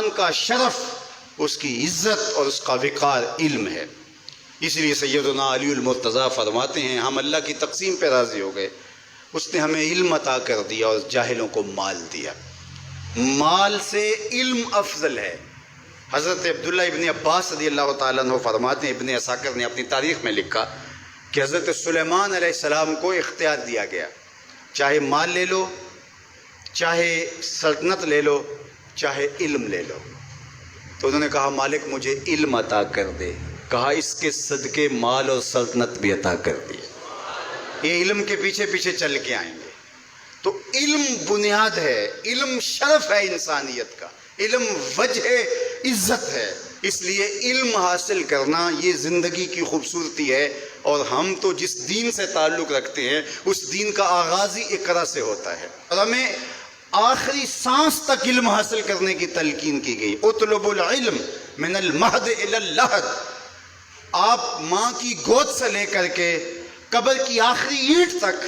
انسان کا شرف، اس کی عزت اور اس کا وقار علم ہے۔ اس لیے سیدنا علی المرتضیٰ فرماتے ہیں ہم اللہ کی تقسیم پہ راضی ہو گئے، اس نے ہمیں علم عطا کر دیا اور جاہلوں کو مال دیا۔ مال سے علم افضل ہے۔ حضرت عبداللہ ابن عباس رضی اللہ تعالیٰ عنہ فرماتے ہیں، ابن عساکر نے اپنی تاریخ میں لکھا کہ حضرت سلیمان علیہ السلام کو اختیار دیا گیا، چاہے مال لے لو، چاہے سلطنت لے لو، چاہے علم لے لو۔ تو انہوں نے کہا مالک مجھے علم عطا کر دے، کہا اس کے صدقے مال اور سلطنت بھی عطا کر دیے۔ یہ علم کے پیچھے پیچھے چل کے آئیں گے۔ تو علم بنیاد ہے، علم شرف ہے انسانیت کا، علم وجہ عزت ہے۔ اس لیے علم حاصل کرنا یہ زندگی کی خوبصورتی ہے، اور ہم تو جس دین سے تعلق رکھتے ہیں اس دین کا آغاز ہی اقرا سے ہوتا ہے، اور ہمیں آخری سانس تک علم حاصل کرنے کی تلقین کی گئی۔ اطلب العلم من المہد الی اللحد، آپ ماں کی گود سے لے کر کے قبر کی آخری اینٹ تک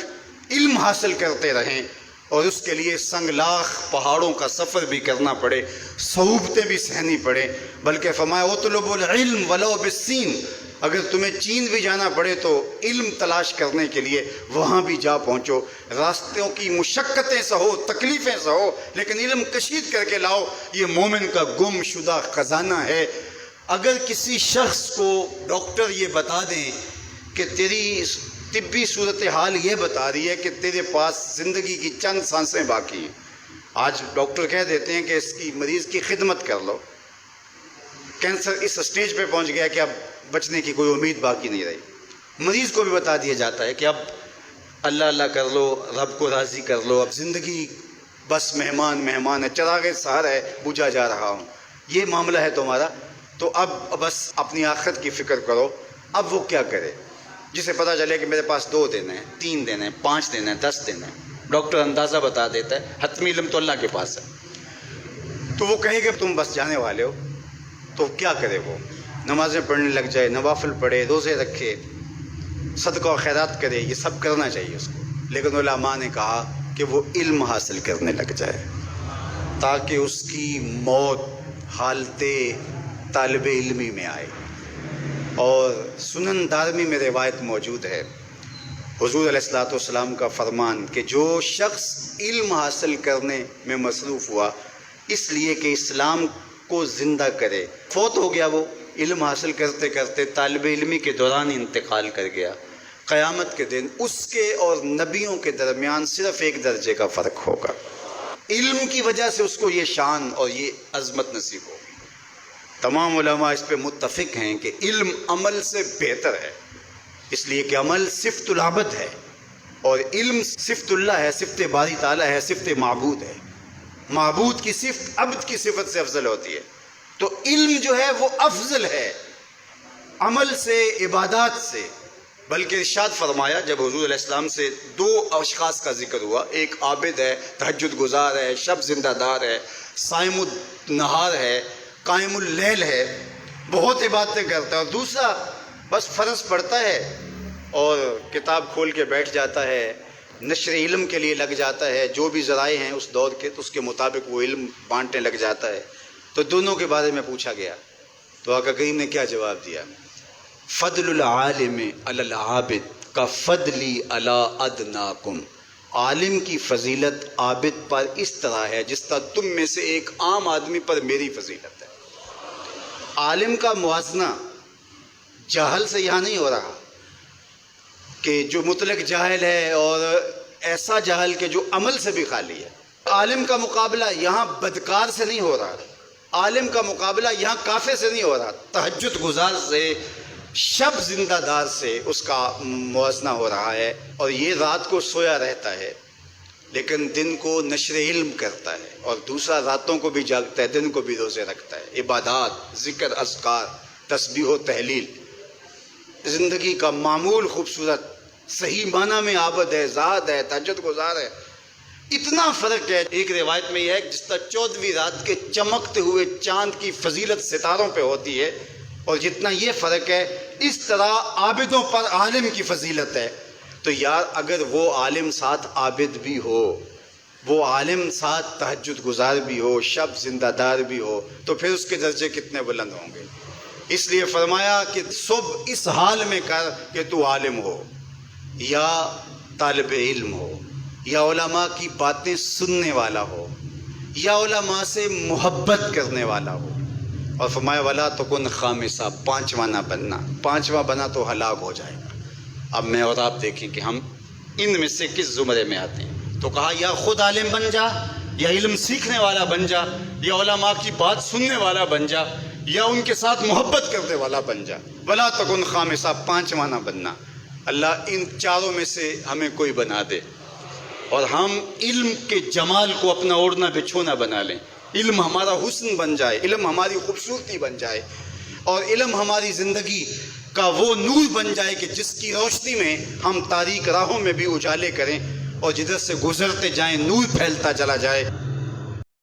علم حاصل کرتے رہیں، اور اس کے لیے سنگلاخ پہاڑوں کا سفر بھی کرنا پڑے، صعوبتیں بھی سہنی پڑے، بلکہ فرمایا اطلب العلم ولو بالسین، اگر تمہیں چین بھی جانا پڑے تو علم تلاش کرنے کے لیے وہاں بھی جا پہنچو، راستوں کی مشقتیں سہو، تکلیفیں سہو، لیکن علم کشید کر کے لاؤ۔ یہ مومن کا گم شدہ خزانہ ہے۔ اگر کسی شخص کو ڈاکٹر یہ بتا دیں کہ تیری طبی صورتحال یہ بتا رہی ہے کہ تیرے پاس زندگی کی چند سانسیں باقی ہیں، آج ڈاکٹر کہہ دیتے ہیں کہ اس کی مریض کی خدمت کر لو، کینسر اس سٹیج پہ پہنچ گیا کہ اب بچنے کی کوئی امید باقی نہیں رہی، مریض کو بھی بتا دیا جاتا ہے کہ اب اللہ اللہ کر لو، رب کو راضی کر لو، اب زندگی بس مہمان مہمان ہے، چراغ سحر ہے، بجھا جا رہا ہوں، یہ معاملہ ہے تمہارا، تو اب بس اپنی آخرت کی فکر کرو۔ اب وہ کیا کرے جسے پتہ چلے کہ میرے پاس 2 دن ہیں، 3 دن ہیں، 5 دن ہیں، 10 دن ہیں، ڈاکٹر اندازہ بتا دیتا ہے، حتمی علم تو اللہ کے پاس ہے، تو وہ کہے کہ تم بس جانے والے ہو، تو کیا کرے وہ؟ نمازیں پڑھنے لگ جائے، نوافل پڑھے، روزے رکھے، صدقہ و خیرات کرے، یہ سب کرنا چاہیے اس کو، لیکن علماء نے کہا کہ وہ علم حاصل کرنے لگ جائے تاکہ اس کی موت حالت طالب علمی میں آئے۔ اور سنن دارمی میں روایت موجود ہے، حضور علیہ الصلوۃ والسلام کا فرمان کہ جو شخص علم حاصل کرنے میں مصروف ہوا اس لیے کہ اسلام کو زندہ کرے، فوت ہو گیا، وہ علم حاصل کرتے کرتے طالب علمی کے دوران انتقال کر گیا، قیامت کے دن اس کے اور نبیوں کے درمیان صرف 1 درجے کا فرق ہوگا۔ علم کی وجہ سے اس کو یہ شان اور یہ عظمت نصیب ہوگی۔ تمام علماء اس پہ متفق ہیں کہ علم عمل سے بہتر ہے، اس لیے کہ عمل صفت العبد ہے اور علم صفت اللہ ہے، صفت باری تعالیٰ ہے، صفت معبود ہے۔ معبود کی صفت عبد کی صفت سے افضل ہوتی ہے، تو علم جو ہے وہ افضل ہے عمل سے، عبادات سے۔ بلکہ ارشاد فرمایا جب حضور علیہ السلام سے 2 اشخاص کا ذکر ہوا، ایک عابد ہے، تہجد گزار ہے، شب زندہ دار ہے، صائم النہار ہے، قائم اللیل ہے، بہت عبادتیں کرتا ہے، اور دوسرا بس فرض پڑھتا ہے اور کتاب کھول کے بیٹھ جاتا ہے، نشر علم کے لیے لگ جاتا ہے، جو بھی ذرائع ہیں اس دور کے تو اس کے مطابق وہ علم بانٹنے لگ جاتا ہے۔ تو دونوں کے بارے میں پوچھا گیا تو آقا کریم نے کیا جواب دیا؟ فضل العالم علی العابد کا فضلی علی ادناکم، عالم کی فضیلت عابد پر اس طرح ہے جس طرح تم میں سے ایک عام آدمی پر میری فضیلت ہے۔ عالم کا موازنہ جاہل سے یہاں نہیں ہو رہا کہ جو مطلق جاہل ہے اور ایسا جاہل کہ جو عمل سے بھی خالی ہے۔ عالم کا مقابلہ یہاں بدکار سے نہیں ہو رہا، عالم کا مقابلہ یہاں کافر سے نہیں ہو رہا، تہجد گزار سے، شب زندہ دار سے اس کا موازنہ ہو رہا ہے، اور یہ رات کو سویا رہتا ہے لیکن دن کو نشر علم کرتا ہے، اور دوسرا راتوں کو بھی جاگتا ہے، دن کو بھی روزے رکھتا ہے، عبادات، ذکر، اذکار، تسبیح و تحلیل، زندگی کا معمول خوبصورت، صحیح معنی میں عابد ہے، زاہد ہے، تہجد گزار ہے۔ اتنا فرق ہے، ایک روایت میں یہ ہے کہ جس طرح 14ویں رات کے چمکتے ہوئے چاند کی فضیلت ستاروں پہ ہوتی ہے، اور جتنا یہ فرق ہے اس طرح عابدوں پر عالم کی فضیلت ہے۔ تو یار اگر وہ عالم ساتھ عابد بھی ہو، وہ عالم ساتھ تہجد گزار بھی ہو، شب زندہ دار بھی ہو، تو پھر اس کے درجے کتنے بلند ہوں گے۔ اس لیے فرمایا کہ صبح اس حال میں کر کہ تو عالم ہو یا طالب علم ہو یا علماء کی باتیں سننے والا ہو یا علماء سے محبت کرنے والا ہو۔ اور فرمایا ولا تکن خامسہ، پانچواں نہ بننا، پانچواں بنا تو ہلاک ہو جائے گا۔ اب میں اور آپ دیکھیں کہ ہم ان میں سے کس زمرے میں آتے ہیں۔ تو کہا یا خود عالم بن جا، یا علم سیکھنے والا بن جا، یا علماء کی بات سننے والا بن جا، یا ان کے ساتھ محبت کرنے والا بن جا۔ ولا تکن خامسہ، پانچواں نہ بننا۔ اللہ ان چاروں میں سے ہمیں کوئی بنا دے، اور ہم علم کے جمال کو اپنا اوڑھنا بچھونا بنا لیں۔ علم ہمارا حسن بن جائے، علم ہماری خوبصورتی بن جائے، اور علم ہماری زندگی کا وہ نور بن جائے کہ جس کی روشنی میں ہم تاریک راہوں میں بھی اجالے کریں، اور جدھر سے گزرتے جائیں نور پھیلتا چلا جائے۔